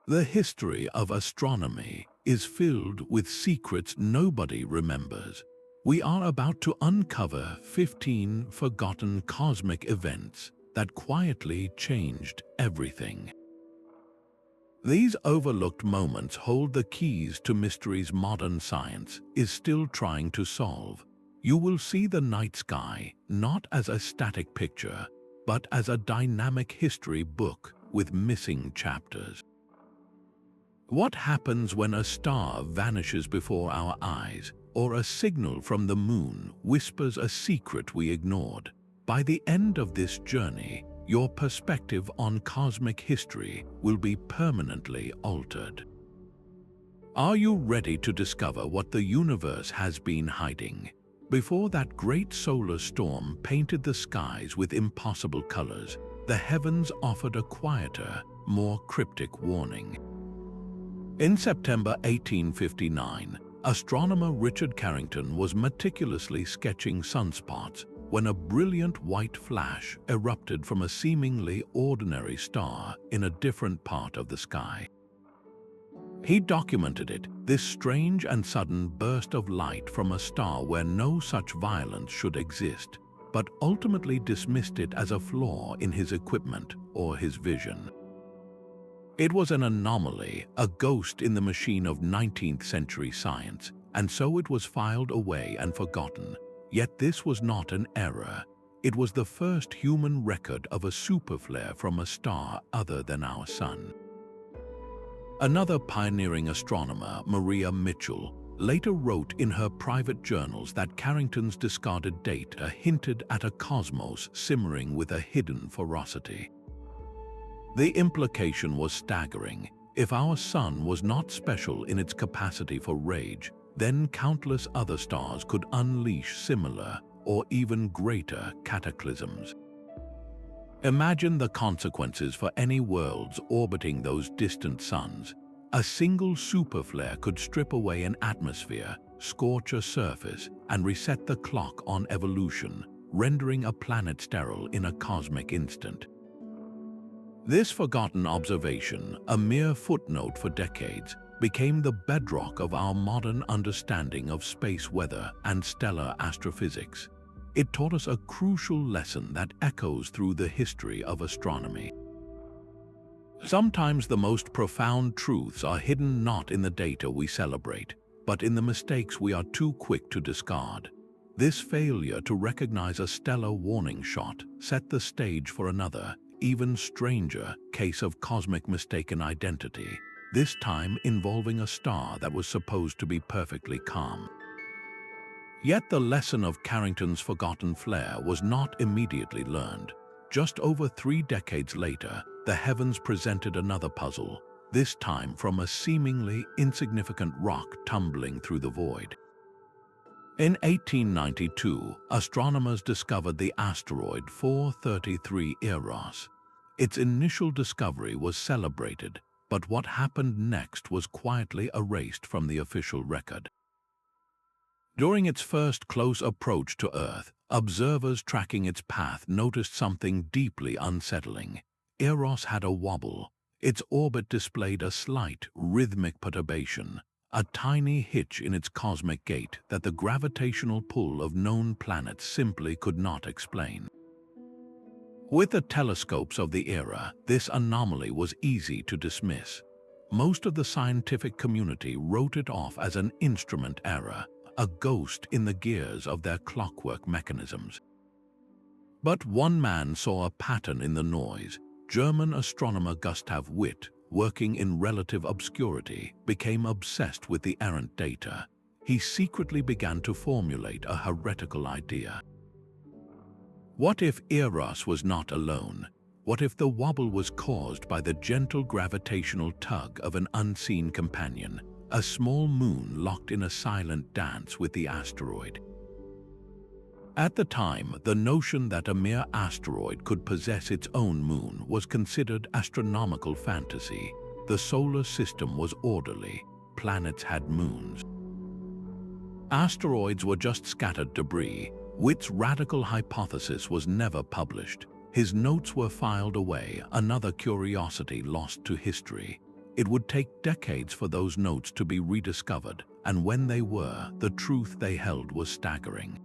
The history of astronomy is filled with secrets nobody remembers. We are about to uncover 15 forgotten cosmic events that quietly changed everything. These overlooked moments hold the keys to mysteries modern science is still trying to solve. You will see the night sky not as a static picture, but as a dynamic history book with missing chapters. What happens when a star vanishes before our eyes, or a signal from the moon whispers a secret we ignored? By the end of this journey, your perspective on cosmic history will be permanently altered. Are you ready to discover what the universe has been hiding? Before that great solar storm painted the skies with impossible colors, the heavens offered a quieter, more cryptic warning. In September 1859, astronomer Richard Carrington was meticulously sketching sunspots when a brilliant white flash erupted from a seemingly ordinary star in a different part of the sky. He documented it, this strange and sudden burst of light from a star where no such violence should exist, but ultimately dismissed it as a flaw in his equipment or his vision. It was an anomaly, a ghost in the machine of 19th century science, and so it was filed away and forgotten. Yet this was not an error. It was the first human record of a superflare from a star other than our Sun. Another pioneering astronomer, Maria Mitchell, later wrote in her private journals that Carrington's discarded data hinted at a cosmos simmering with a hidden ferocity. The implication was staggering. If our Sun was not special in its capacity for rage, then countless other stars could unleash similar or even greater cataclysms. Imagine the consequences for any worlds orbiting those distant suns. A single superflare could strip away an atmosphere, scorch a surface, and reset the clock on evolution, rendering a planet sterile in a cosmic instant. This forgotten observation, a mere footnote for decades, became the bedrock of our modern understanding of space weather and stellar astrophysics. It taught us a crucial lesson that echoes through the history of astronomy. Sometimes the most profound truths are hidden not in the data we celebrate, but in the mistakes we are too quick to discard. This failure to recognize a stellar warning shot set the stage for another, even stranger, case of cosmic mistaken identity, this time involving a star that was supposed to be perfectly calm. Yet the lesson of Carrington's forgotten flare was not immediately learned. Just over 3 decades later, the heavens presented another puzzle, this time from a seemingly insignificant rock tumbling through the void. In 1892, astronomers discovered the asteroid 433 Eros. Its initial discovery was celebrated, but what happened next was quietly erased from the official record. During its first close approach to Earth, observers tracking its path noticed something deeply unsettling. Eros had a wobble. Its orbit displayed a slight, rhythmic perturbation, a tiny hitch in its cosmic gait that the gravitational pull of known planets simply could not explain. With the telescopes of the era, this anomaly was easy to dismiss. Most of the scientific community wrote it off as an instrument error, a ghost in the gears of their clockwork mechanisms. But one man saw a pattern in the noise. German astronomer Gustav Witt, working in relative obscurity, became obsessed with the errant data. He secretly began to formulate a heretical idea. What if Eros was not alone? What if the wobble was caused by the gentle gravitational tug of an unseen companion, a small moon locked in a silent dance with the asteroid? At the time, the notion that a mere asteroid could possess its own moon was considered astronomical fantasy. The solar system was orderly. Planets had moons. Asteroids were just scattered debris. Witt's radical hypothesis was never published. His notes were filed away, another curiosity lost to history. It would take decades for those notes to be rediscovered, and when they were, the truth they held was staggering.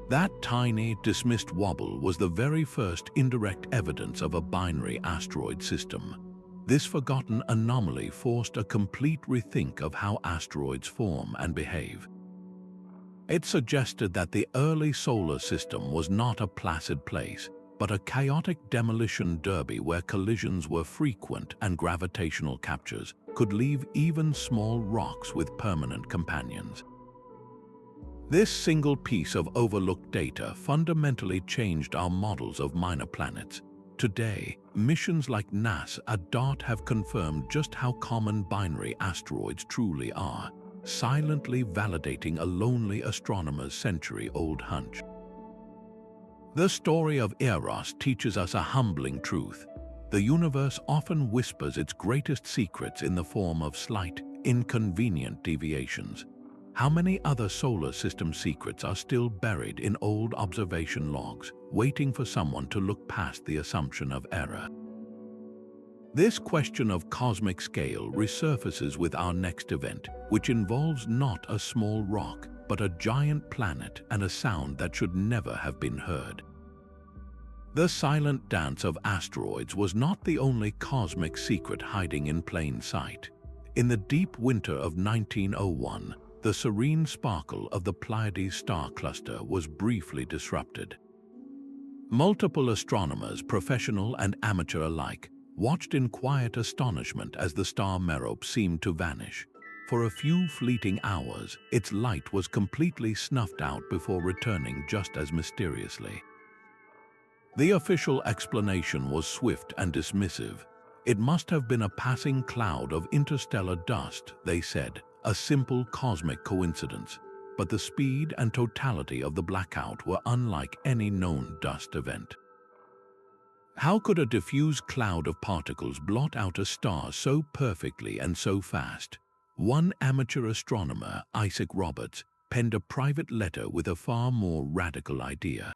That tiny, dismissed wobble was the very first indirect evidence of a binary asteroid system. This forgotten anomaly forced a complete rethink of how asteroids form and behave. It suggested that the early solar system was not a placid place, but a chaotic demolition derby where collisions were frequent and gravitational captures could leave even small rocks with permanent companions. This single piece of overlooked data fundamentally changed our models of minor planets. Today, missions like NASA's DART have confirmed just how common binary asteroids truly are, silently validating a lonely astronomer's century-old hunch. The story of Eros teaches us a humbling truth. The universe often whispers its greatest secrets in the form of slight, inconvenient deviations. How many other solar system secrets are still buried in old observation logs, waiting for someone to look past the assumption of error? This question of cosmic scale resurfaces with our next event, which involves not a small rock, but a giant planet and a sound that should never have been heard. The silent dance of asteroids was not the only cosmic secret hiding in plain sight. In the deep winter of 1901, the serene sparkle of the Pleiades star cluster was briefly disrupted. Multiple astronomers, professional and amateur alike, watched in quiet astonishment as the star Merope seemed to vanish. For a few fleeting hours, its light was completely snuffed out before returning just as mysteriously. The official explanation was swift and dismissive. It must have been a passing cloud of interstellar dust, they said, a simple cosmic coincidence. But the speed and totality of the blackout were unlike any known dust event. How could a diffuse cloud of particles blot out a star so perfectly and so fast? One amateur astronomer, Isaac Roberts, penned a private letter with a far more radical idea.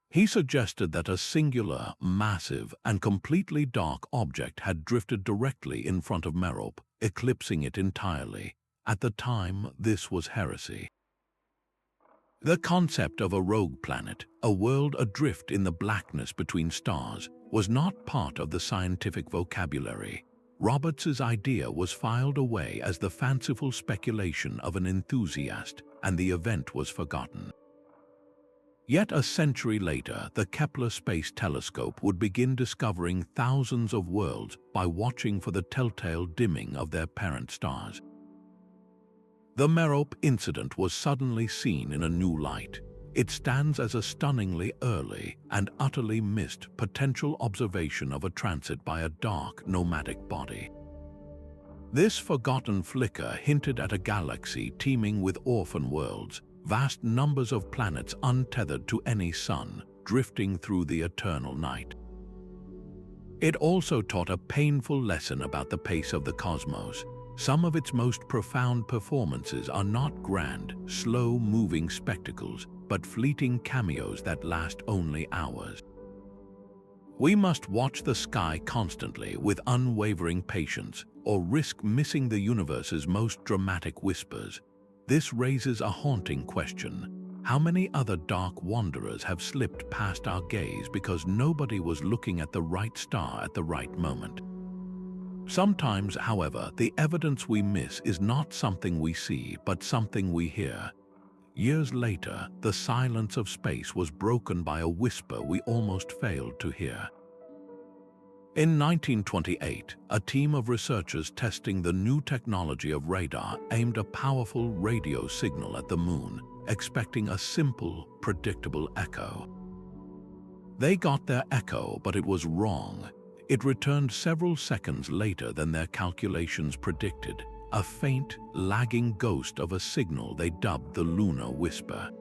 He suggested that a singular, massive, and completely dark object had drifted directly in front of Merope, eclipsing it entirely. At the time, this was heresy. The concept of a rogue planet, a world adrift in the blackness between stars, was not part of the scientific vocabulary. Roberts's idea was filed away as the fanciful speculation of an enthusiast, and the event was forgotten. Yet a century later, the Kepler Space Telescope would begin discovering thousands of worlds by watching for the telltale dimming of their parent stars. The Merope incident was suddenly seen in a new light. It stands as a stunningly early and utterly missed potential observation of a transit by a dark, nomadic body. This forgotten flicker hinted at a galaxy teeming with orphan worlds, vast numbers of planets untethered to any sun, drifting through the eternal night. It also taught a painful lesson about the pace of the cosmos. Some of its most profound performances are not grand, slow-moving spectacles, but fleeting cameos that last only hours. We must watch the sky constantly with unwavering patience, or risk missing the universe's most dramatic whispers. This raises a haunting question. How many other dark wanderers have slipped past our gaze because nobody was looking at the right star at the right moment? Sometimes, however, the evidence we miss is not something we see, but something we hear. Years later, the silence of space was broken by a whisper we almost failed to hear. In 1928, a team of researchers testing the new technology of radar aimed a powerful radio signal at the moon, expecting a simple, predictable echo. They got their echo, but it was wrong. It returned several seconds later than their calculations predicted, a faint, lagging ghost of a signal they dubbed the Lunar Whisper.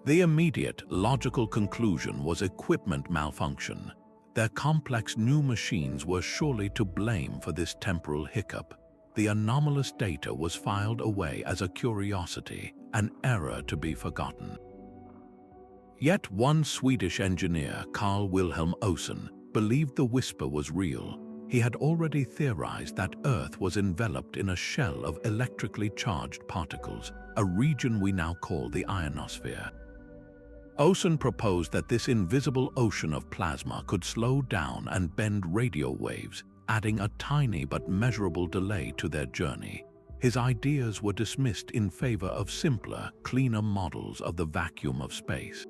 The immediate, logical conclusion was equipment malfunction. Their complex new machines were surely to blame for this temporal hiccup. The anomalous data was filed away as a curiosity, an error to be forgotten. Yet one Swedish engineer, Carl Wilhelm Olsson, believed the whisper was real. he had already theorized that Earth was enveloped in a shell of electrically charged particles, a region we now call the ionosphere. Orphan proposed that this invisible ocean of plasma could slow down and bend radio waves, adding a tiny but measurable delay to their journey. His ideas were dismissed in favor of simpler, cleaner models of the vacuum of space.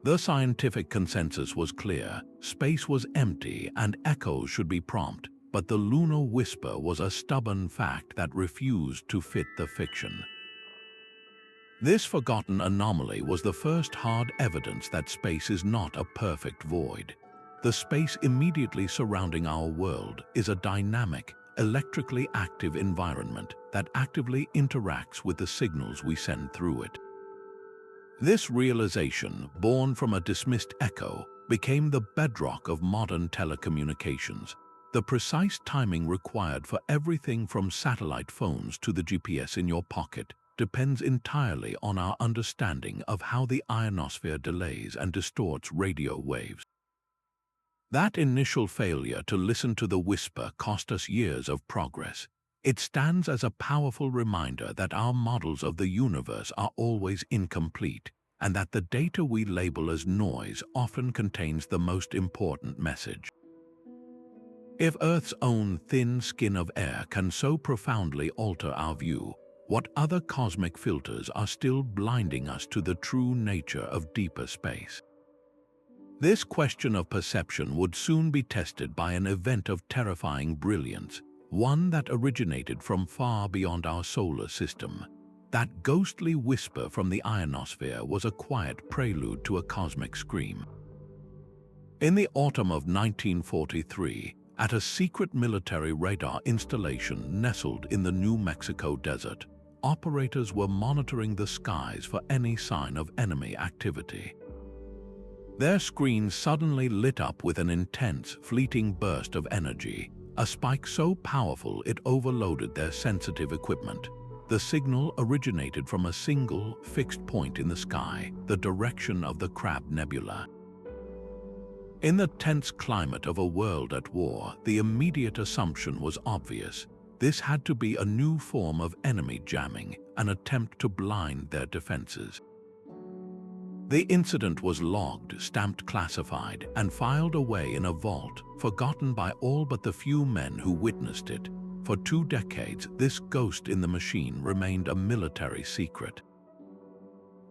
The scientific consensus was clear: space was empty and echoes should be prompt, but the Lunar Whisper was a stubborn fact that refused to fit the fiction. This forgotten anomaly was the first hard evidence that space is not a perfect void. The space immediately surrounding our world is a dynamic, electrically active environment that actively interacts with the signals we send through it. This realization, born from a dismissed echo, became the bedrock of modern telecommunications. The precise timing required for everything from satellite phones to the GPS in your pocket depends entirely on our understanding of how the ionosphere delays and distorts radio waves. That initial failure to listen to the whisper cost us years of progress. It stands as a powerful reminder that our models of the universe are always incomplete, and that the data we label as noise often contains the most important message. If Earth's own thin skin of air can so profoundly alter our view, what other cosmic filters are still blinding us to the true nature of deeper space? This question of perception would soon be tested by an event of terrifying brilliance, one that originated from far beyond our solar system. That ghostly whisper from the ionosphere was a quiet prelude to a cosmic scream. In the autumn of 1943, at a secret military radar installation nestled in the New Mexico desert, operators were monitoring the skies for any sign of enemy activity. Their screens suddenly lit up with an intense, fleeting burst of energy, a spike so powerful it overloaded their sensitive equipment. The signal originated from a single, fixed point in the sky, the direction of the Crab Nebula. In the tense climate of a world at war, the immediate assumption was obvious. This had to be a new form of enemy jamming, an attempt to blind their defenses. The incident was logged, stamped classified, and filed away in a vault, forgotten by all but the few men who witnessed it. For 2 decades, this ghost in the machine remained a military secret.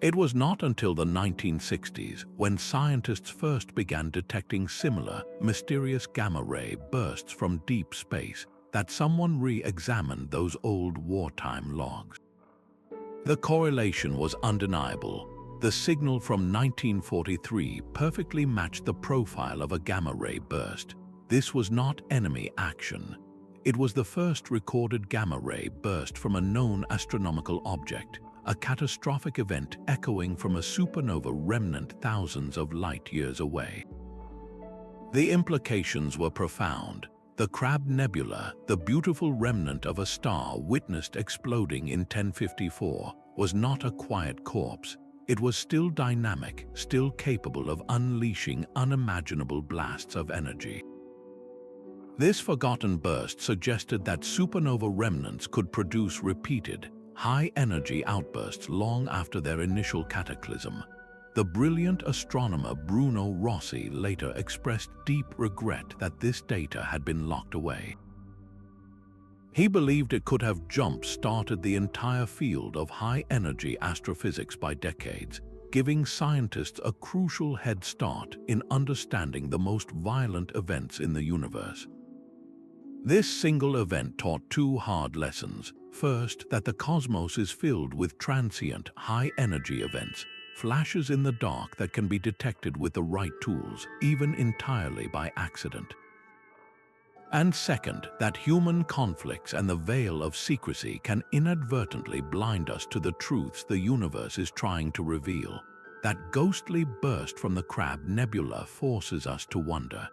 It was not until the 1960s, when scientists first began detecting similar, mysterious gamma-ray bursts from deep space, that someone re-examined those old wartime logs. The correlation was undeniable. The signal from 1943 perfectly matched the profile of a gamma-ray burst. This was not enemy action. It was the first recorded gamma-ray burst from a known astronomical object, a catastrophic event echoing from a supernova remnant thousands of light-years away. The implications were profound. The Crab Nebula, the beautiful remnant of a star witnessed exploding in 1054, was not a quiet corpse. It was still dynamic, still capable of unleashing unimaginable blasts of energy. This forgotten burst suggested that supernova remnants could produce repeated, high-energy outbursts long after their initial cataclysm. The brilliant astronomer Bruno Rossi later expressed deep regret that this data had been locked away. He believed it could have jump-started the entire field of high-energy astrophysics by decades, giving scientists a crucial head start in understanding the most violent events in the universe. This single event taught 2 hard lessons. First, that the cosmos is filled with transient, high-energy events, flashes in the dark that can be detected with the right tools, even entirely by accident. And second, that human conflicts and the veil of secrecy can inadvertently blind us to the truths the universe is trying to reveal. That ghostly burst from the Crab Nebula forces us to wonder: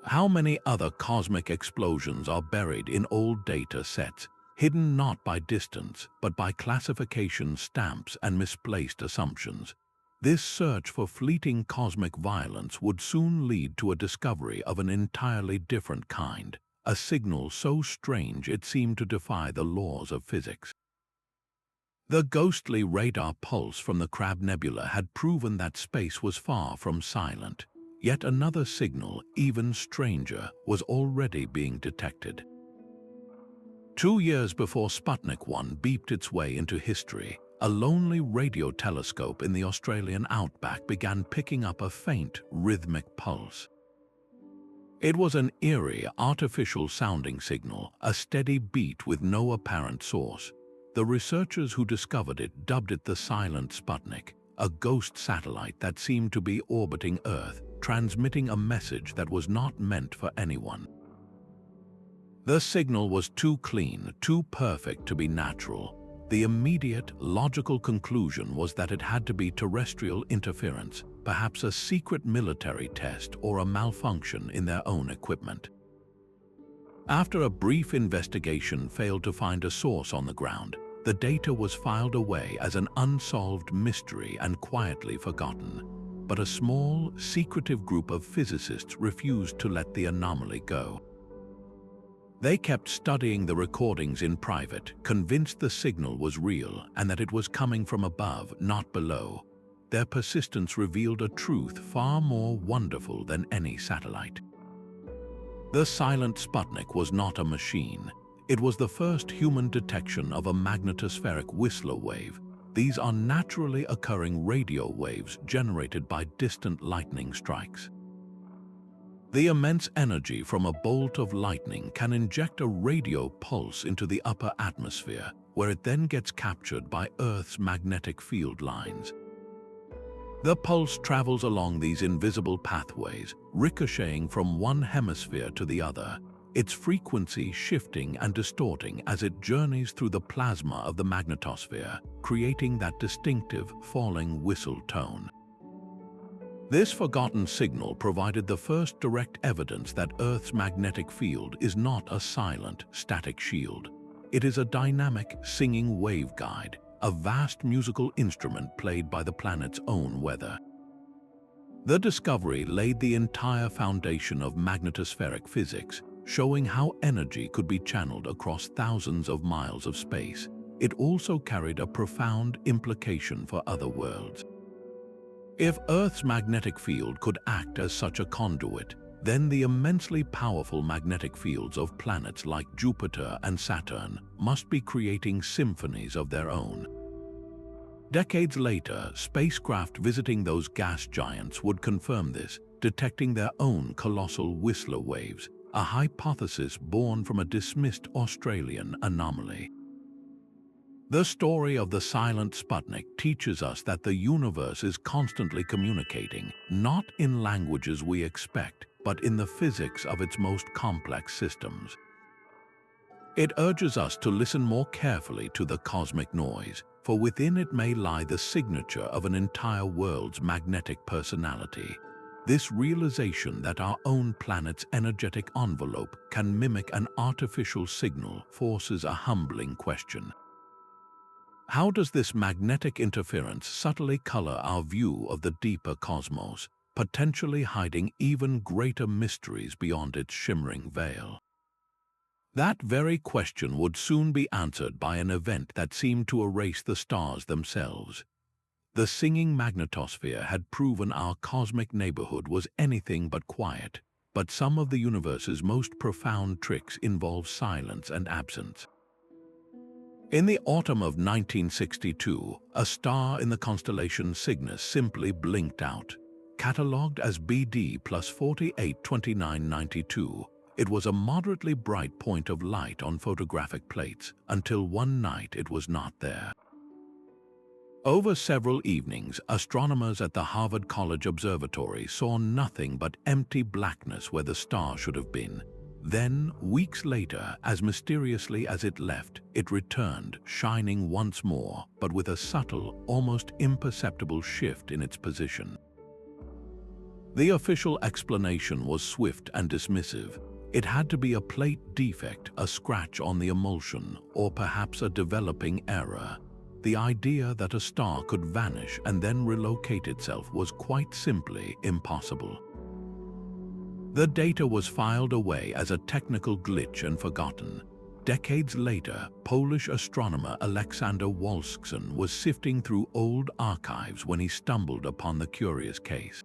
how many other cosmic explosions are buried in old data sets, hidden not by distance, but by classification stamps and misplaced assumptions? This search for fleeting cosmic violence would soon lead to a discovery of an entirely different kind, a signal so strange it seemed to defy the laws of physics. The ghostly radar pulse from the Crab Nebula had proven that space was far from silent. Yet another signal, even stranger, was already being detected. 2 years before Sputnik 1 beeped its way into history, a lonely radio telescope in the Australian outback began picking up a faint, rhythmic pulse. It was an eerie, artificial-sounding signal, a steady beat with no apparent source. The researchers who discovered it dubbed it the Silent Sputnik, a ghost satellite that seemed to be orbiting Earth, transmitting a message that was not meant for anyone. The signal was too clean, too perfect to be natural. The immediate, logical conclusion was that it had to be terrestrial interference, perhaps a secret military test or a malfunction in their own equipment. After a brief investigation failed to find a source on the ground, the data was filed away as an unsolved mystery and quietly forgotten. But a small, secretive group of physicists refused to let the anomaly go. They kept studying the recordings in private, convinced the signal was real and that it was coming from above, not below. Their persistence revealed a truth far more wonderful than any satellite. The Silent Sputnik was not a machine. It was the first human detection of a magnetospheric whistler wave. These are naturally occurring radio waves generated by distant lightning strikes. The immense energy from a bolt of lightning can inject a radio pulse into the upper atmosphere, where it then gets captured by Earth's magnetic field lines. The pulse travels along these invisible pathways, ricocheting from one hemisphere to the other, its frequency shifting and distorting as it journeys through the plasma of the magnetosphere, creating that distinctive falling whistle tone. This forgotten signal provided the first direct evidence that Earth's magnetic field is not a silent, static shield. It is a dynamic, singing waveguide, a vast musical instrument played by the planet's own weather. The discovery laid the entire foundation of magnetospheric physics, showing how energy could be channeled across thousands of miles of space. It also carried a profound implication for other worlds. If Earth's magnetic field could act as such a conduit, then the immensely powerful magnetic fields of planets like Jupiter and Saturn must be creating symphonies of their own. Decades later, spacecraft visiting those gas giants would confirm this, detecting their own colossal whistler waves, a hypothesis born from a dismissed Australian anomaly. The story of the Silent Sputnik teaches us that the universe is constantly communicating, not in languages we expect, but in the physics of its most complex systems. It urges us to listen more carefully to the cosmic noise, for within it may lie the signature of an entire world's magnetic personality. This realization that our own planet's energetic envelope can mimic an artificial signal forces a humbling question. How does this magnetic interference subtly color our view of the deeper cosmos, potentially hiding even greater mysteries beyond its shimmering veil? That very question would soon be answered by an event that seemed to erase the stars themselves. The singing magnetosphere had proven our cosmic neighborhood was anything but quiet, but some of the universe's most profound tricks involve silence and absence. In the autumn of 1962, a star in the constellation Cygnus simply blinked out. Catalogued as BD plus 482992, it was a moderately bright point of light on photographic plates until one night it was not there. Over several evenings, astronomers at the Harvard College Observatory saw nothing but empty blackness where the star should have been. Then, weeks later, as mysteriously as it left, it returned, shining once more, but with a subtle, almost imperceptible shift in its position. The official explanation was swift and dismissive. It had to be a plate defect, a scratch on the emulsion, or perhaps a developing error. the idea that a star could vanish and then relocate itself was quite simply impossible. The data was filed away as a technical glitch and forgotten. Decades later, Polish astronomer Alexander Wolszczyn was sifting through old archives when he stumbled upon the curious case.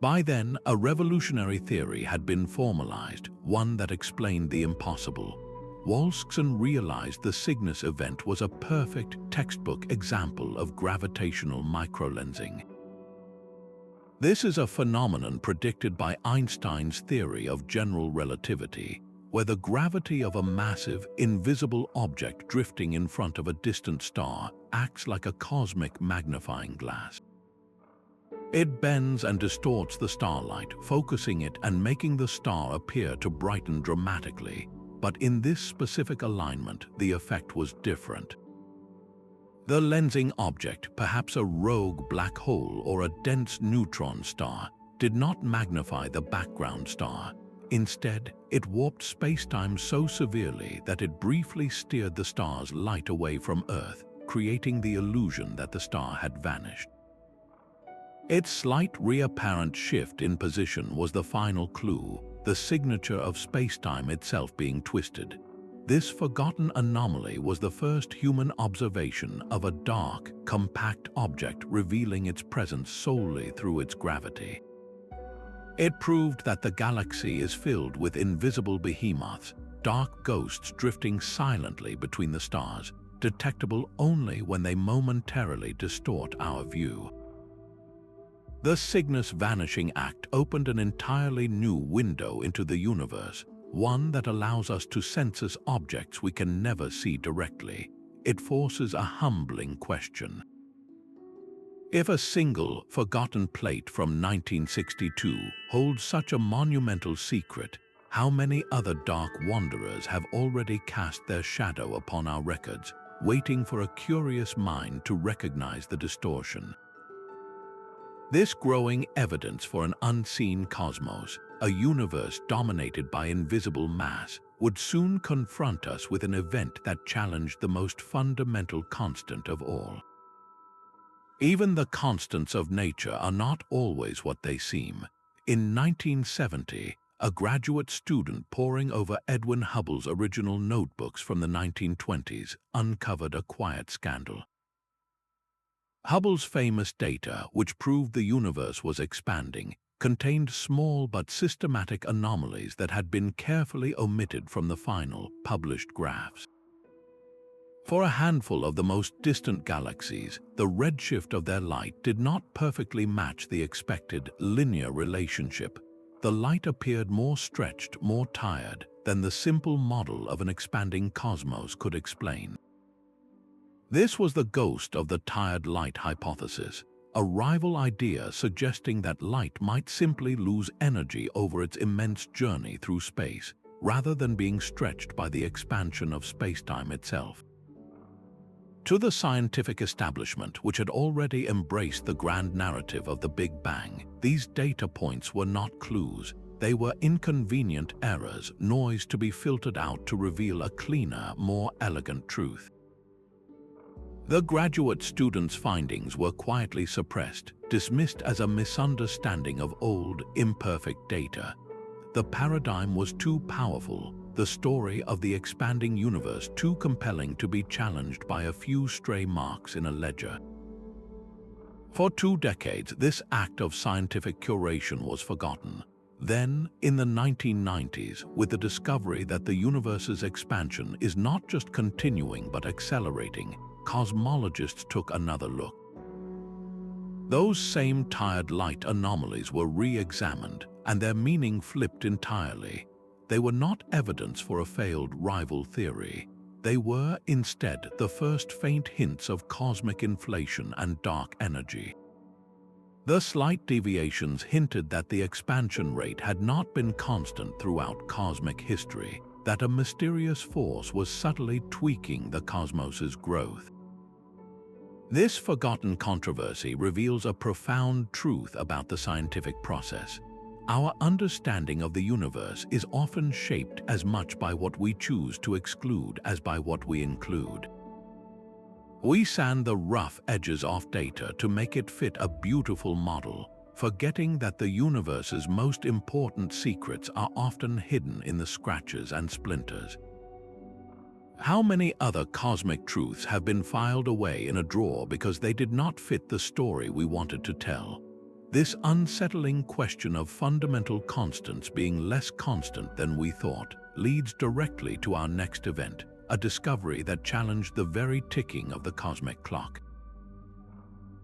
By then, a revolutionary theory had been formalized, one that explained the impossible. Wolszczyn realized the Cygnus event was a perfect textbook example of gravitational microlensing. This is a phenomenon predicted by Einstein's theory of general relativity, where the gravity of a massive, invisible object drifting in front of a distant star acts like a cosmic magnifying glass. It bends and distorts the starlight, focusing it and making the star appear to brighten dramatically. But in this specific alignment, the effect was different. The lensing object, perhaps a rogue black hole or a dense neutron star, did not magnify the background star. Instead, it warped spacetime so severely that it briefly steered the star's light away from Earth, creating the illusion that the star had vanished. Its slight reapparent shift in position was the final clue, the signature of spacetime itself being twisted. This forgotten anomaly was the first human observation of a dark, compact object revealing its presence solely through its gravity. It proved that the galaxy is filled with invisible behemoths, dark ghosts drifting silently between the stars, detectable only when they momentarily distort our view. The Cygnus vanishing act opened an entirely new window into the universe, one that allows us to sense objects we can never see directly. It forces a humbling question. If a single, forgotten plate from 1962 holds such a monumental secret, how many other dark wanderers have already cast their shadow upon our records, waiting for a curious mind to recognize the distortion? This growing evidence for an unseen cosmos, a universe dominated by invisible mass, would soon confront us with an event that challenged the most fundamental constant of all. Even the constants of nature are not always what they seem. In 1970, a graduate student poring over Edwin Hubble's original notebooks from the 1920s uncovered a quiet scandal. Hubble's famous data, which proved the universe was expanding, contained small but systematic anomalies that had been carefully omitted from the final, published graphs. For a handful of the most distant galaxies, the redshift of their light did not perfectly match the expected linear relationship. The light appeared more stretched, more tired, than the simple model of an expanding cosmos could explain. This was the ghost of the tired light hypothesis, a rival idea suggesting that light might simply lose energy over its immense journey through space, rather than being stretched by the expansion of spacetime itself. To the scientific establishment, which had already embraced the grand narrative of the Big Bang, these data points were not clues. They were inconvenient errors, noise to be filtered out to reveal a cleaner, more elegant truth. The graduate student's findings were quietly suppressed, dismissed as a misunderstanding of old, imperfect data. The paradigm was too powerful, the story of the expanding universe too compelling to be challenged by a few stray marks in a ledger. For 2 decades, this act of scientific curation was forgotten. Then, in the 1990s, with the discovery that the universe's expansion is not just continuing but accelerating, cosmologists took another look. Those same tired light anomalies were re-examined, and their meaning flipped entirely. They were not evidence for a failed rival theory. They were, instead, the first faint hints of cosmic inflation and dark energy. The slight deviations hinted that the expansion rate had not been constant throughout cosmic history, that a mysterious force was subtly tweaking the cosmos's growth. This forgotten controversy reveals a profound truth about the scientific process. Our understanding of the universe is often shaped as much by what we choose to exclude as by what we include. We sand the rough edges off data to make it fit a beautiful model, forgetting that the universe's most important secrets are often hidden in the scratches and splinters. How many other cosmic truths have been filed away in a drawer because they did not fit the story we wanted to tell? This unsettling question of fundamental constants being less constant than we thought leads directly to our next event, a discovery that challenged the very ticking of the cosmic clock.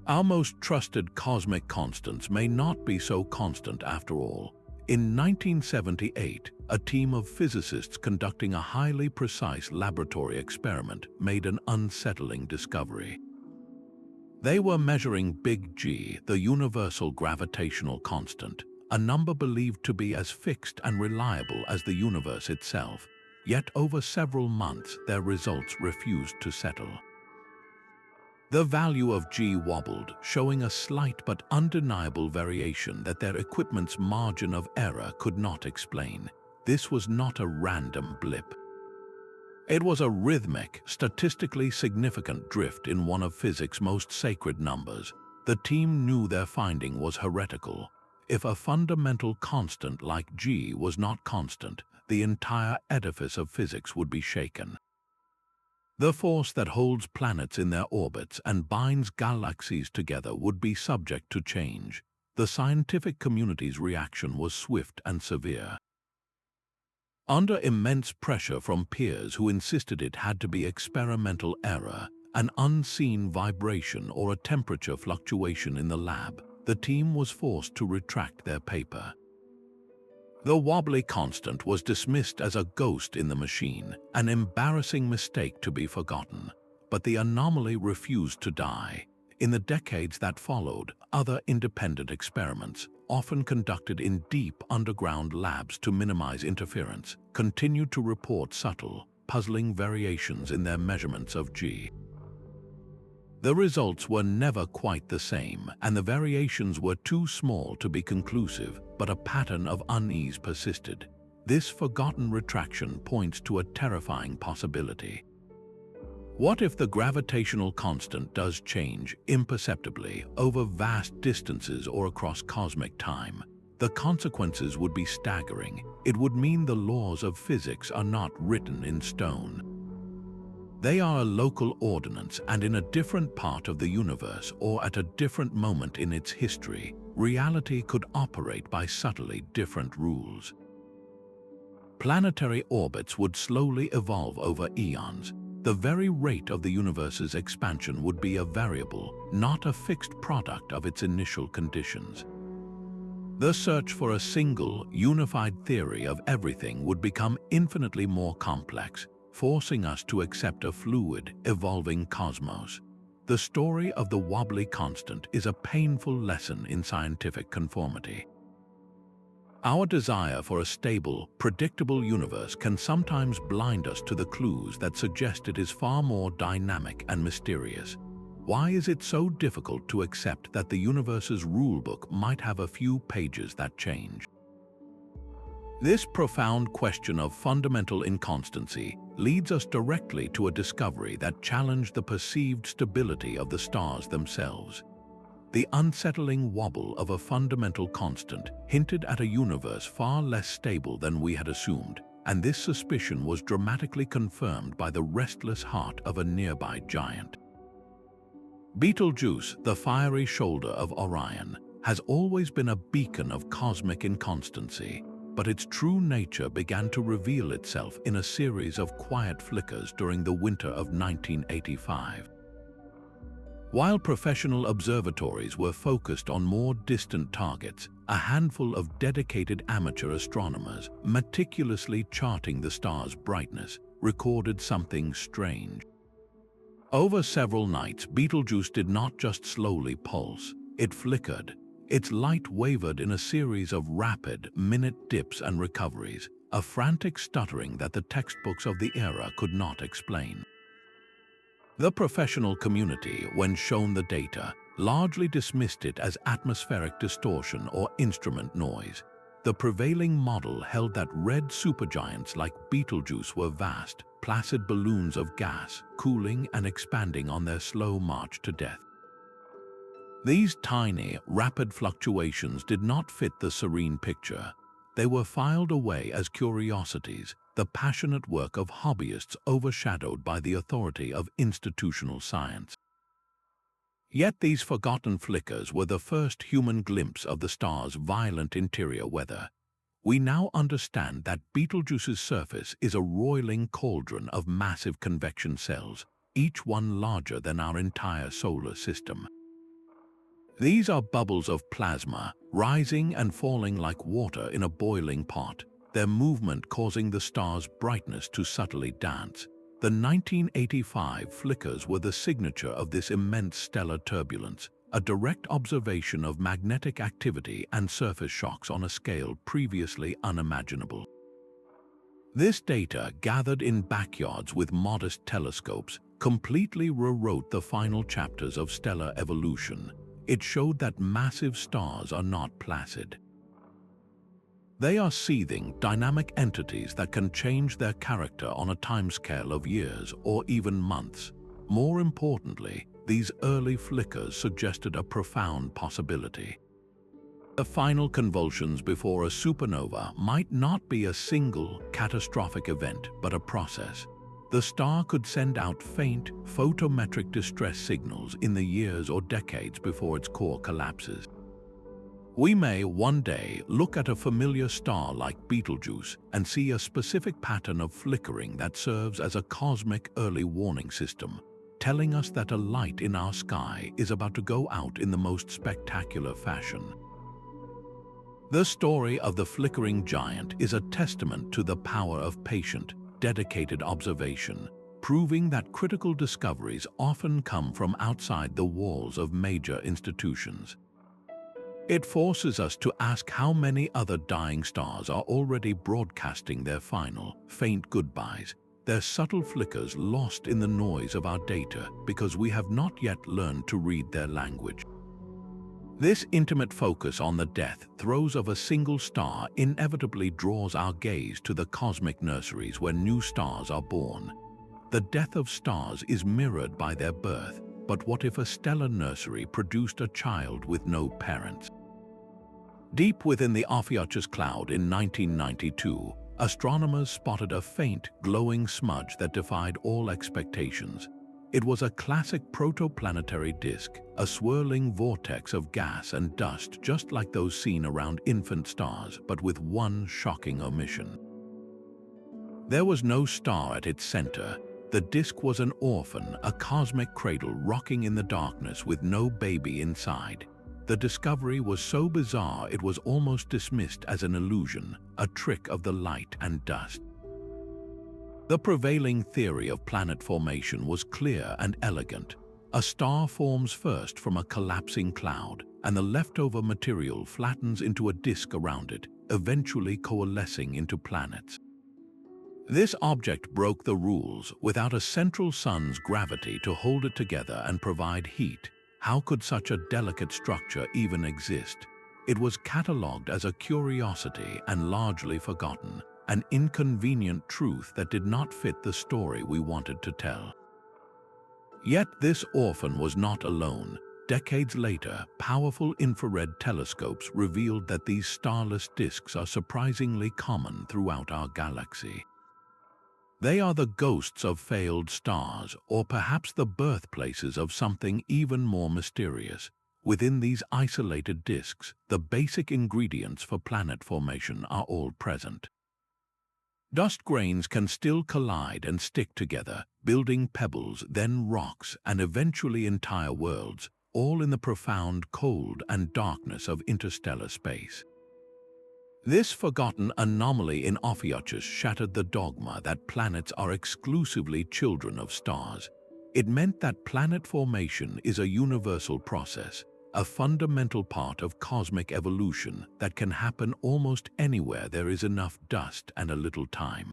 Our most trusted cosmic constants may not be so constant after all. In 1978, a team of physicists conducting a highly precise laboratory experiment made an unsettling discovery. They were measuring Big G, the universal gravitational constant, a number believed to be as fixed and reliable as the universe itself. Yet over several months, their results refused to settle. The value of G wobbled, showing a slight but undeniable variation that their equipment's margin of error could not explain. This was not a random blip. It was a rhythmic, statistically significant drift in one of physics' most sacred numbers. The team knew their finding was heretical. If a fundamental constant like G was not constant, the entire edifice of physics would be shaken. The force that holds planets in their orbits and binds galaxies together would be subject to change. The scientific community's reaction was swift and severe. Under immense pressure from peers who insisted it had to be experimental error, an unseen vibration or a temperature fluctuation in the lab, the team was forced to retract their paper. The wobbly constant was dismissed as a ghost in the machine, an embarrassing mistake to be forgotten. But the anomaly refused to die. In the decades that followed, other independent experiments, often conducted in deep underground labs to minimize interference, continued to report subtle, puzzling variations in their measurements of G. The results were never quite the same, and the variations were too small to be conclusive, but a pattern of unease persisted. This forgotten retraction points to a terrifying possibility. What if the gravitational constant does change imperceptibly over vast distances or across cosmic time? The consequences would be staggering. It would mean the laws of physics are not written in stone. They are a local ordinance, and in a different part of the universe or at a different moment in its history, reality could operate by subtly different rules. Planetary orbits would slowly evolve over eons. The very rate of the universe's expansion would be a variable, not a fixed product of its initial conditions. The search for a single, unified theory of everything would become infinitely more complex, forcing us to accept a fluid, evolving cosmos. The story of the wobbly constant is a painful lesson in scientific conformity. Our desire for a stable, predictable universe can sometimes blind us to the clues that suggest it is far more dynamic and mysterious. Why is it so difficult to accept that the universe's rulebook might have a few pages that change? This profound question of fundamental inconstancy leads us directly to a discovery that challenged the perceived stability of the stars themselves. The unsettling wobble of a fundamental constant hinted at a universe far less stable than we had assumed, and this suspicion was dramatically confirmed by the restless heart of a nearby giant. Betelgeuse, the fiery shoulder of Orion, has always been a beacon of cosmic inconstancy, but its true nature began to reveal itself in a series of quiet flickers during the winter of 1985. While professional observatories were focused on more distant targets, a handful of dedicated amateur astronomers, meticulously charting the star's brightness, recorded something strange. Over several nights, Betelgeuse did not just slowly pulse, it flickered. Its light wavered in a series of rapid, minute dips and recoveries, a frantic stuttering that the textbooks of the era could not explain. The professional community, when shown the data, largely dismissed it as atmospheric distortion or instrument noise. The prevailing model held that red supergiants like Betelgeuse were vast, placid balloons of gas, cooling and expanding on their slow march to death. These tiny, rapid fluctuations did not fit the serene picture. They were filed away as curiosities, the passionate work of hobbyists overshadowed by the authority of institutional science. Yet these forgotten flickers were the first human glimpse of the star's violent interior weather. We now understand that Betelgeuse's surface is a roiling cauldron of massive convection cells, each one larger than our entire solar system. These are bubbles of plasma, rising and falling like water in a boiling pot, their movement causing the star's brightness to subtly dance. The 1985 flickers were the signature of this immense stellar turbulence, a direct observation of magnetic activity and surface shocks on a scale previously unimaginable. This data, gathered in backyards with modest telescopes, completely rewrote the final chapters of stellar evolution. It showed that massive stars are not placid. They are seething, dynamic entities that can change their character on a timescale of years or even months. More importantly, these early flickers suggested a profound possibility. The final convulsions before a supernova might not be a single, catastrophic event, but a process. The star could send out faint, photometric distress signals in the years or decades before its core collapses. We may one day look at a familiar star like Betelgeuse and see a specific pattern of flickering that serves as a cosmic early warning system, telling us that a light in our sky is about to go out in the most spectacular fashion. The story of the flickering giant is a testament to the power of patient, dedicated observation, proving that critical discoveries often come from outside the walls of major institutions. It forces us to ask how many other dying stars are already broadcasting their final, faint goodbyes, their subtle flickers lost in the noise of our data because we have not yet learned to read their language. This intimate focus on the death throes of a single star inevitably draws our gaze to the cosmic nurseries where new stars are born. The death of stars is mirrored by their birth, but what if a stellar nursery produced a child with no parents? Deep within the Ophiuchus cloud in 1992, astronomers spotted a faint, glowing smudge that defied all expectations. It was a classic protoplanetary disk, a swirling vortex of gas and dust just like those seen around infant stars, but with one shocking omission. There was no star at its center. The disk was an orphan, a cosmic cradle rocking in the darkness with no baby inside. The discovery was so bizarre it was almost dismissed as an illusion, a trick of the light and dust. The prevailing theory of planet formation was clear and elegant. A star forms first from a collapsing cloud, and the leftover material flattens into a disk around it, eventually coalescing into planets. This object broke the rules. Without a central sun's gravity to hold it together and provide heat, how could such a delicate structure even exist? It was catalogued as a curiosity and largely forgotten, an inconvenient truth that did not fit the story we wanted to tell. Yet this orphan was not alone. Decades later, powerful infrared telescopes revealed that these starless disks are surprisingly common throughout our galaxy. They are the ghosts of failed stars, or perhaps the birthplaces of something even more mysterious. Within these isolated disks, the basic ingredients for planet formation are all present. Dust grains can still collide and stick together, building pebbles, then rocks, and eventually entire worlds, all in the profound cold and darkness of interstellar space. This forgotten anomaly in Ophiuchus shattered the dogma that planets are exclusively children of stars. It meant that planet formation is a universal process, a fundamental part of cosmic evolution that can happen almost anywhere there is enough dust and a little time.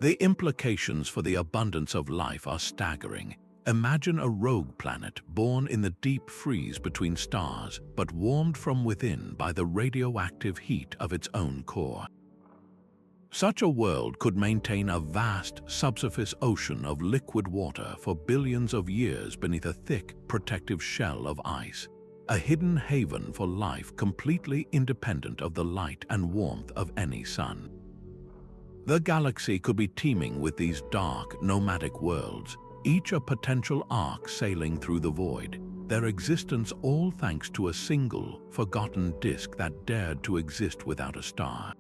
The implications for the abundance of life are staggering. Imagine a rogue planet born in the deep freeze between stars, but warmed from within by the radioactive heat of its own core. Such a world could maintain a vast subsurface ocean of liquid water for billions of years beneath a thick, protective shell of ice, a hidden haven for life completely independent of the light and warmth of any sun. The galaxy could be teeming with these dark, nomadic worlds, each a potential ark sailing through the void, their existence all thanks to a single, forgotten disk that dared to exist without a star.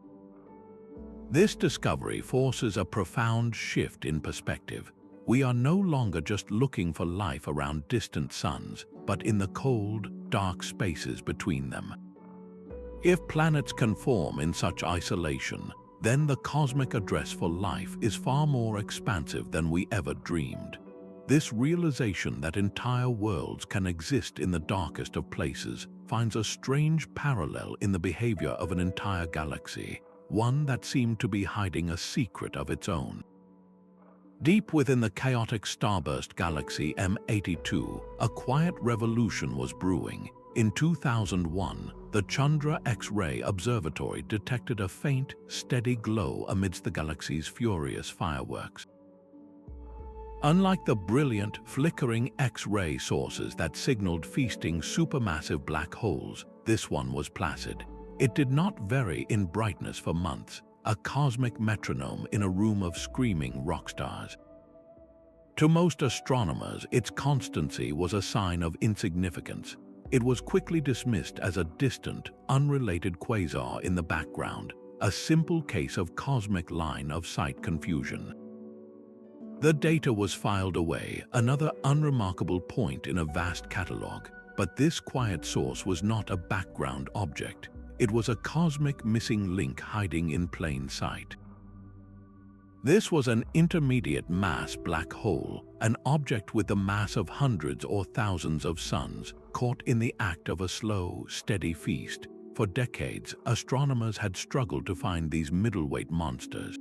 This discovery forces a profound shift in perspective. We are no longer just looking for life around distant suns, but in the cold, dark spaces between them. If planets can form in such isolation, then the cosmic address for life is far more expansive than we ever dreamed. This realization that entire worlds can exist in the darkest of places finds a strange parallel in the behavior of an entire galaxy, one that seemed to be hiding a secret of its own. Deep within the chaotic starburst galaxy M82, a quiet revolution was brewing. In 2001, the Chandra X-ray Observatory detected a faint, steady glow amidst the galaxy's furious fireworks. Unlike the brilliant, flickering X-ray sources that signaled feasting supermassive black holes, this one was placid. It did not vary in brightness for months, a cosmic metronome in a room of screaming rock stars. To most astronomers, its constancy was a sign of insignificance. It was quickly dismissed as a distant, unrelated quasar in the background, a simple case of cosmic line of sight confusion. The data was filed away, another unremarkable point in a vast catalogue, but this quiet source was not a background object. It was a cosmic missing link hiding in plain sight. This was an intermediate mass black hole, an object with the mass of hundreds or thousands of suns, caught in the act of a slow, steady feast. For decades, astronomers had struggled to find these middleweight monsters.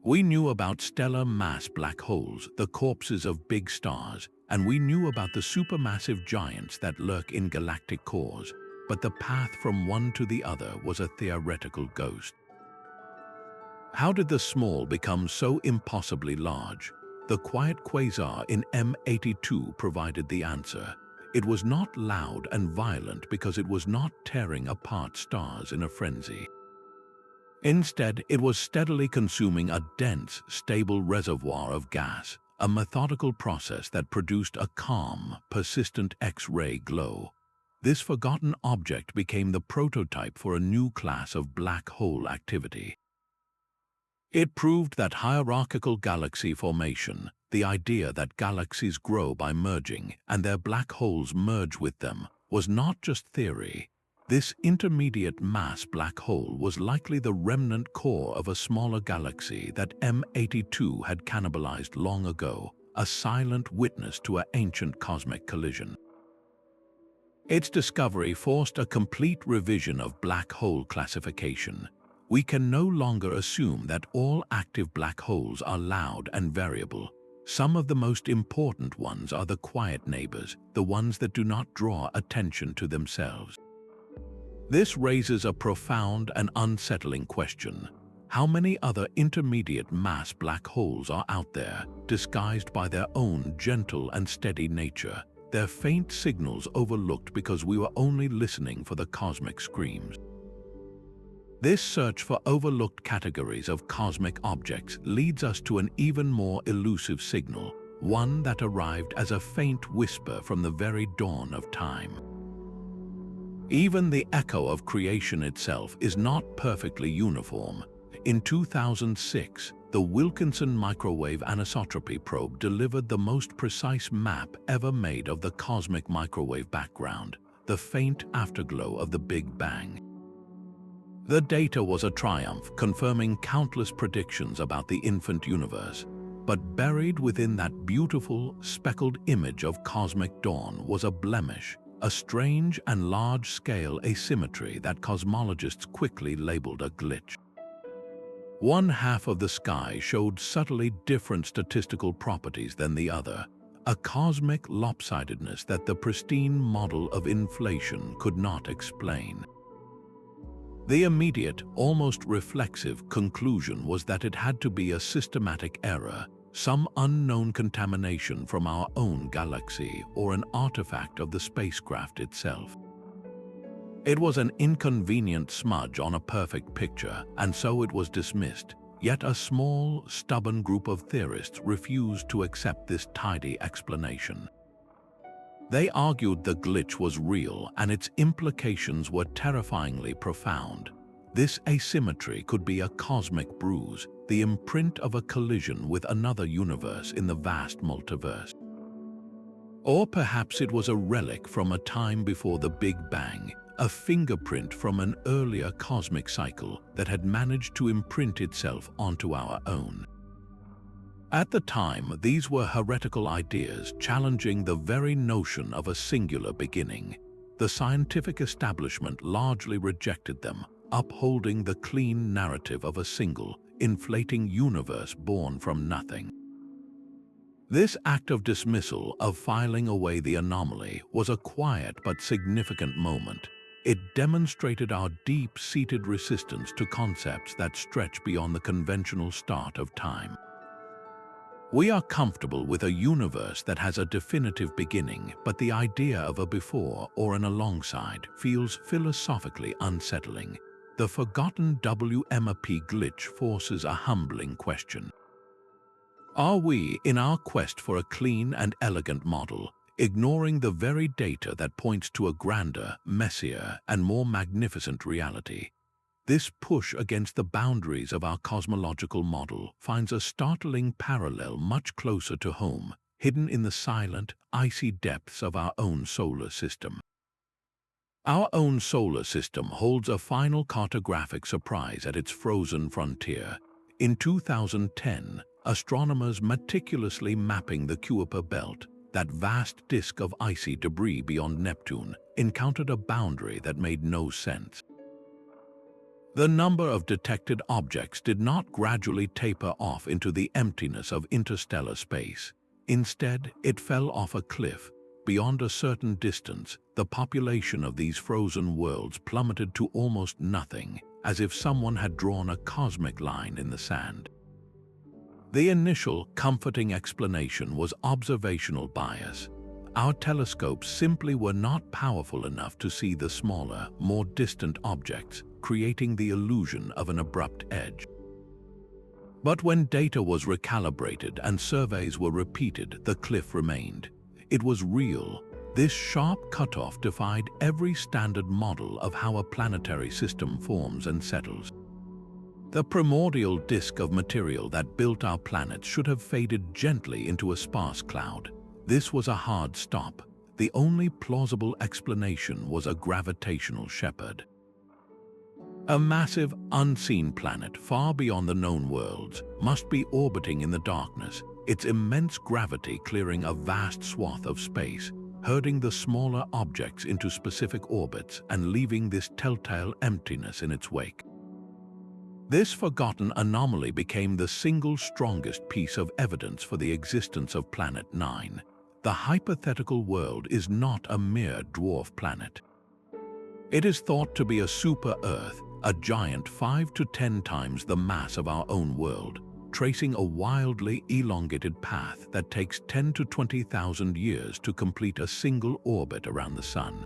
We knew about stellar mass black holes, the corpses of big stars, and we knew about the supermassive giants that lurk in galactic cores, but the path from one to the other was a theoretical ghost. How did the small become so impossibly large? The quiet quasar in M82 provided the answer. It was not loud and violent because it was not tearing apart stars in a frenzy. Instead, it was steadily consuming a dense, stable reservoir of gas, a methodical process that produced a calm, persistent X-ray glow. This forgotten object became the prototype for a new class of black hole activity. It proved that hierarchical galaxy formation, the idea that galaxies grow by merging and their black holes merge with them, was not just theory. This intermediate mass black hole was likely the remnant core of a smaller galaxy that M82 had cannibalized long ago, a silent witness to an ancient cosmic collision. Its discovery forced a complete revision of black hole classification. We can no longer assume that all active black holes are loud and variable. Some of the most important ones are the quiet neighbors, the ones that do not draw attention to themselves. This raises a profound and unsettling question. How many other intermediate mass black holes are out there, disguised by their own gentle and steady nature, their faint signals overlooked because we were only listening for the cosmic screams? This search for overlooked categories of cosmic objects leads us to an even more elusive signal, one that arrived as a faint whisper from the very dawn of time. Even the echo of creation itself is not perfectly uniform. In 2006, the Wilkinson Microwave Anisotropy Probe delivered the most precise map ever made of the cosmic microwave background, the faint afterglow of the Big Bang. The data was a triumph, confirming countless predictions about the infant universe. But buried within that beautiful, speckled image of cosmic dawn was a blemish, a strange and large-scale asymmetry that cosmologists quickly labeled a glitch. One half of the sky showed subtly different statistical properties than the other, a cosmic lopsidedness that the pristine model of inflation could not explain. The immediate, almost reflexive conclusion was that it had to be a systematic error, some unknown contamination from our own galaxy or an artifact of the spacecraft itself. It was an inconvenient smudge on a perfect picture, and so it was dismissed. Yet a small, stubborn group of theorists refused to accept this tidy explanation. They argued the glitch was real and its implications were terrifyingly profound. This asymmetry could be a cosmic bruise, the imprint of a collision with another universe in the vast multiverse. Or perhaps it was a relic from a time before the Big Bang, a fingerprint from an earlier cosmic cycle that had managed to imprint itself onto our own. At the time, these were heretical ideas challenging the very notion of a singular beginning. The scientific establishment largely rejected them, upholding the clean narrative of a single, inflating universe born from nothing. This act of dismissal, of filing away the anomaly, was a quiet but significant moment. It demonstrated our deep-seated resistance to concepts that stretch beyond the conventional start of time. We are comfortable with a universe that has a definitive beginning, but the idea of a before or an alongside feels philosophically unsettling. The forgotten WMAP glitch forces a humbling question. Are we, in our quest for a clean and elegant model, ignoring the very data that points to a grander, messier, and more magnificent reality? This push against the boundaries of our cosmological model finds a startling parallel much closer to home, hidden in the silent, icy depths of our own solar system. Our own solar system holds a final cartographic surprise at its frozen frontier. In 2010, astronomers meticulously mapping the Kuiper belt, that vast disk of icy debris beyond Neptune, encountered a boundary that made no sense. The number of detected objects did not gradually taper off into the emptiness of interstellar space. Instead, it fell off a cliff. Beyond a certain distance, the population of these frozen worlds plummeted to almost nothing, as if someone had drawn a cosmic line in the sand. The initial, comforting explanation was observational bias. Our telescopes simply were not powerful enough to see the smaller, more distant objects, creating the illusion of an abrupt edge. But when data was recalibrated and surveys were repeated, the cliff remained. It was real. This sharp cutoff defied every standard model of how a planetary system forms and settles. The primordial disk of material that built our planet should have faded gently into a sparse cloud. This was a hard stop. The only plausible explanation was a gravitational shepherd. A massive, unseen planet far beyond the known worlds must be orbiting in the darkness, its immense gravity clearing a vast swath of space, herding the smaller objects into specific orbits and leaving this telltale emptiness in its wake. This forgotten anomaly became the single strongest piece of evidence for the existence of Planet 9. The hypothetical world is not a mere dwarf planet. It is thought to be a super-Earth, a giant 5 to 10 times the mass of our own world, tracing a wildly elongated path that takes 10 to 20,000 years to complete a single orbit around the Sun.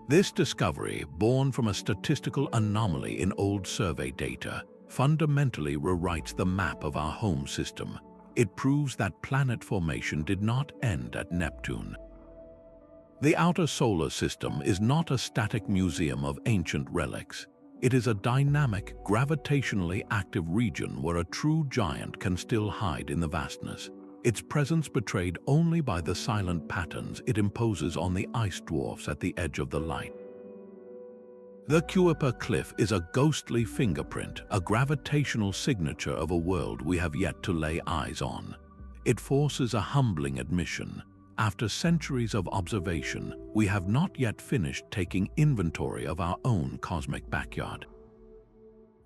This discovery, born from a statistical anomaly in old survey data, fundamentally rewrites the map of our home system. It proves that planet formation did not end at Neptune. The outer solar system is not a static museum of ancient relics. It is a dynamic, gravitationally active region where a true giant can still hide in the vastness, its presence betrayed only by the silent patterns it imposes on the ice dwarfs at the edge of the light. The Kuiper cliff is a ghostly fingerprint, a gravitational signature of a world we have yet to lay eyes on. It forces a humbling admission. After centuries of observation, we have not yet finished taking inventory of our own cosmic backyard.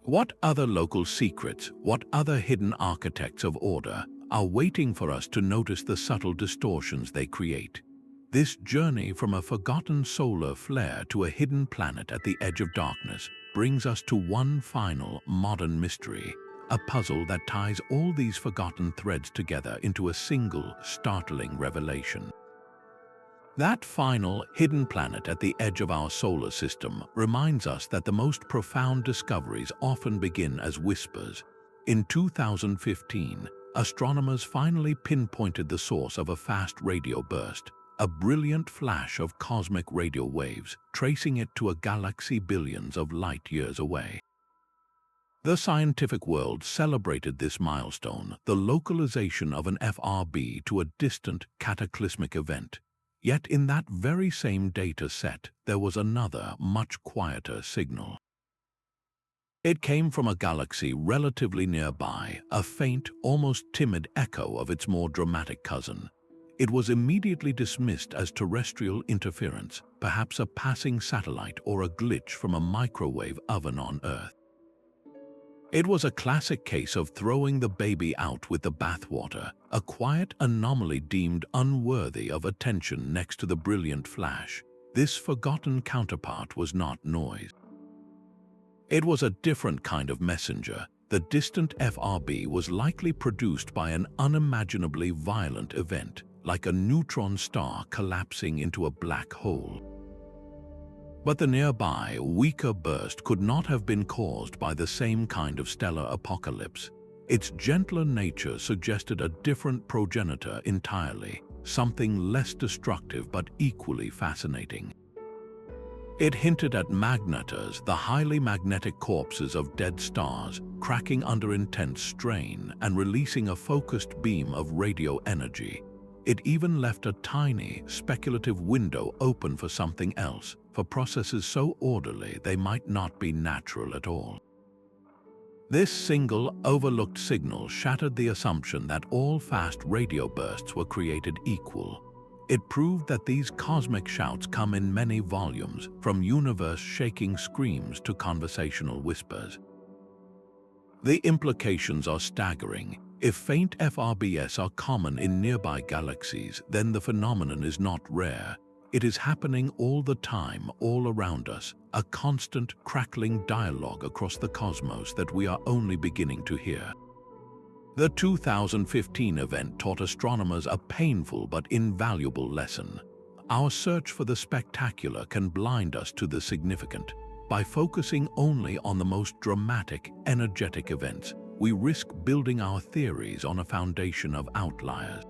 What other local secrets, what other hidden architects of order are waiting for us to notice the subtle distortions they create? This journey from a forgotten solar flare to a hidden planet at the edge of darkness brings us to one final modern mystery, a puzzle that ties all these forgotten threads together into a single, startling revelation. That final, hidden planet at the edge of our solar system reminds us that the most profound discoveries often begin as whispers. In 2015, astronomers finally pinpointed the source of a fast radio burst, a brilliant flash of cosmic radio waves, tracing it to a galaxy billions of light-years away. The scientific world celebrated this milestone, the localization of an FRB to a distant, cataclysmic event. Yet in that very same data set, there was another, much quieter signal. It came from a galaxy relatively nearby, a faint, almost timid echo of its more dramatic cousin. It was immediately dismissed as terrestrial interference, perhaps a passing satellite or a glitch from a microwave oven on Earth. It was a classic case of throwing the baby out with the bathwater, a quiet anomaly deemed unworthy of attention next to the brilliant flash. This forgotten counterpart was not noise. It was a different kind of messenger. The distant FRB was likely produced by an unimaginably violent event, like a neutron star collapsing into a black hole. But the nearby, weaker burst could not have been caused by the same kind of stellar apocalypse. Its gentler nature suggested a different progenitor entirely, something less destructive but equally fascinating. It hinted at magnetars, the highly magnetic corpses of dead stars, cracking under intense strain and releasing a focused beam of radio energy. It even left a tiny, speculative window open for something else, for processes so orderly they might not be natural at all. This single, overlooked signal shattered the assumption that all fast radio bursts were created equal. It proved that these cosmic shouts come in many volumes, from universe-shaking screams to conversational whispers. The implications are staggering. If faint FRBs are common in nearby galaxies, then the phenomenon is not rare. It is happening all the time, all around us, a constant, crackling dialogue across the cosmos that we are only beginning to hear. The 2015 event taught astronomers a painful but invaluable lesson. Our search for the spectacular can blind us to the significant. By focusing only on the most dramatic, energetic events, we risk building our theories on a foundation of outliers.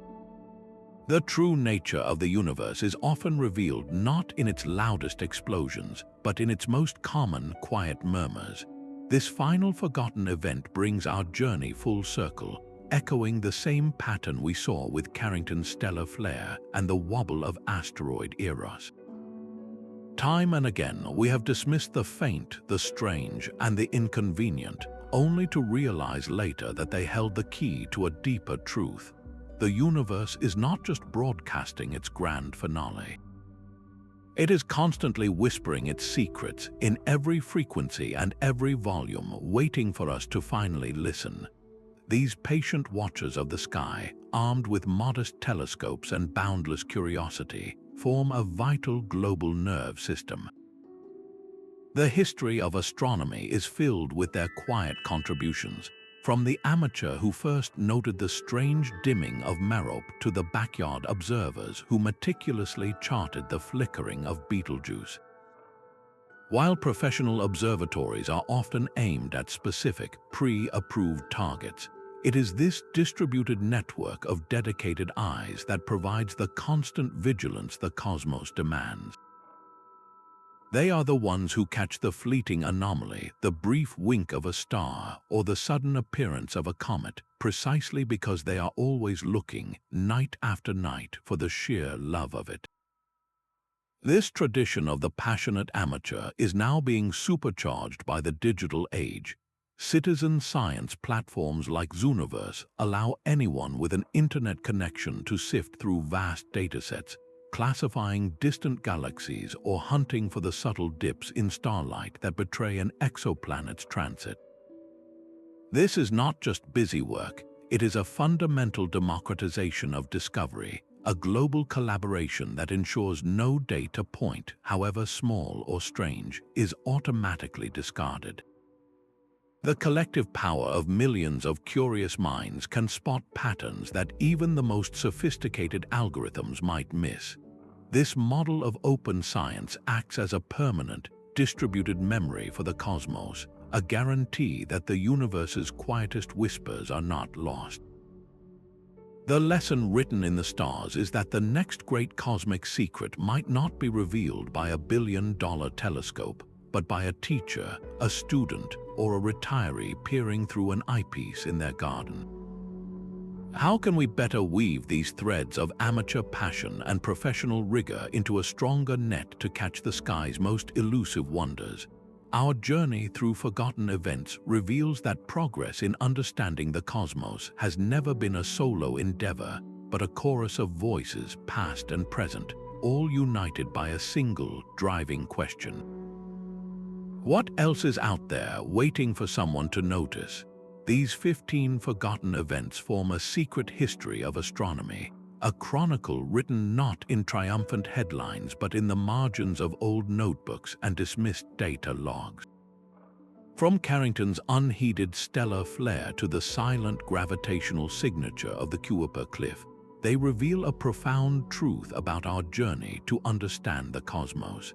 The true nature of the universe is often revealed not in its loudest explosions, but in its most common, quiet murmurs. This final forgotten event brings our journey full circle, echoing the same pattern we saw with Carrington's stellar flare and the wobble of asteroid Eros. Time and again, we have dismissed the faint, the strange, and the inconvenient, only to realize later that they held the key to a deeper truth. The universe is not just broadcasting its grand finale. It is constantly whispering its secrets in every frequency and every volume, waiting for us to finally listen. These patient watchers of the sky, armed with modest telescopes and boundless curiosity, form a vital global nerve system. The history of astronomy is filled with their quiet contributions, from the amateur who first noted the strange dimming of Merope to the backyard observers who meticulously charted the flickering of Betelgeuse. While professional observatories are often aimed at specific, pre-approved targets, it is this distributed network of dedicated eyes that provides the constant vigilance the cosmos demands. They are the ones who catch the fleeting anomaly, the brief wink of a star, or the sudden appearance of a comet, precisely because they are always looking, night after night, for the sheer love of it. This tradition of the passionate amateur is now being supercharged by the digital age. Citizen science platforms like Zooniverse allow anyone with an internet connection to sift through vast datasets, classifying distant galaxies or hunting for the subtle dips in starlight that betray an exoplanet's transit. This is not just busy work, it is a fundamental democratization of discovery, a global collaboration that ensures no data point, however small or strange, is automatically discarded. The collective power of millions of curious minds can spot patterns that even the most sophisticated algorithms might miss. This model of open science acts as a permanent, distributed memory for the cosmos, a guarantee that the universe's quietest whispers are not lost. The lesson written in the stars is that the next great cosmic secret might not be revealed by a billion-dollar telescope, but by a teacher, a student, or a retiree peering through an eyepiece in their garden. How can we better weave these threads of amateur passion and professional rigor into a stronger net to catch the sky's most elusive wonders? Our journey through forgotten events reveals that progress in understanding the cosmos has never been a solo endeavor, but a chorus of voices, past and present, all united by a single driving question. What else is out there waiting for someone to notice? These 15 forgotten events form a secret history of astronomy, a chronicle written not in triumphant headlines but in the margins of old notebooks and dismissed data logs. From Carrington's unheeded stellar flare to the silent gravitational signature of the Kuiper cliff, they reveal a profound truth about our journey to understand the cosmos.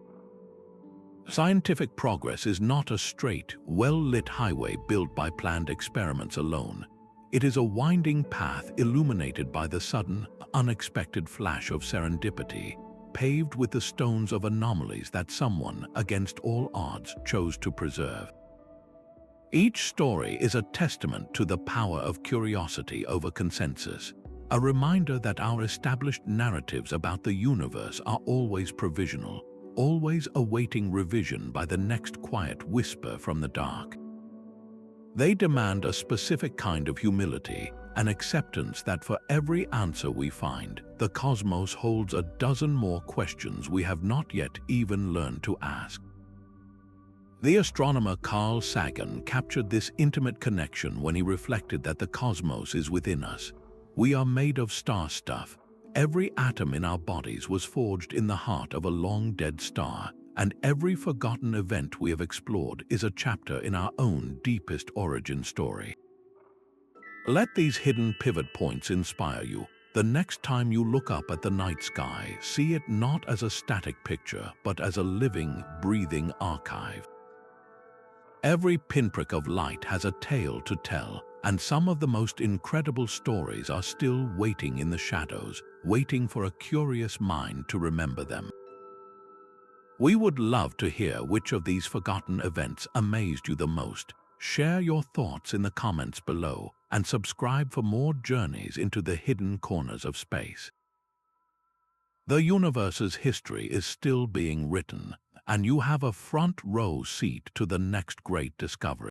Scientific progress is not a straight, well-lit highway built by planned experiments alone. It is a winding path illuminated by the sudden, unexpected flash of serendipity, paved with the stones of anomalies that someone, against all odds, chose to preserve. Each story is a testament to the power of curiosity over consensus, a reminder that our established narratives about the universe are always provisional, always awaiting revision by the next quiet whisper from the dark. They demand a specific kind of humility, an acceptance that for every answer we find, the cosmos holds a dozen more questions we have not yet even learned to ask. The astronomer Carl Sagan captured this intimate connection when he reflected that the cosmos is within us. We are made of star stuff. Every atom in our bodies was forged in the heart of a long-dead star, and every forgotten event we have explored is a chapter in our own deepest origin story. Let these hidden pivot points inspire you. The next time you look up at the night sky, see it not as a static picture, but as a living, breathing archive. Every pinprick of light has a tale to tell, and some of the most incredible stories are still waiting in the shadows, waiting for a curious mind to remember them. We would love to hear which of these forgotten events amazed you the most. Share your thoughts in the comments below and subscribe for more journeys into the hidden corners of space. The universe's history is still being written, and you have a front row seat to the next great discovery.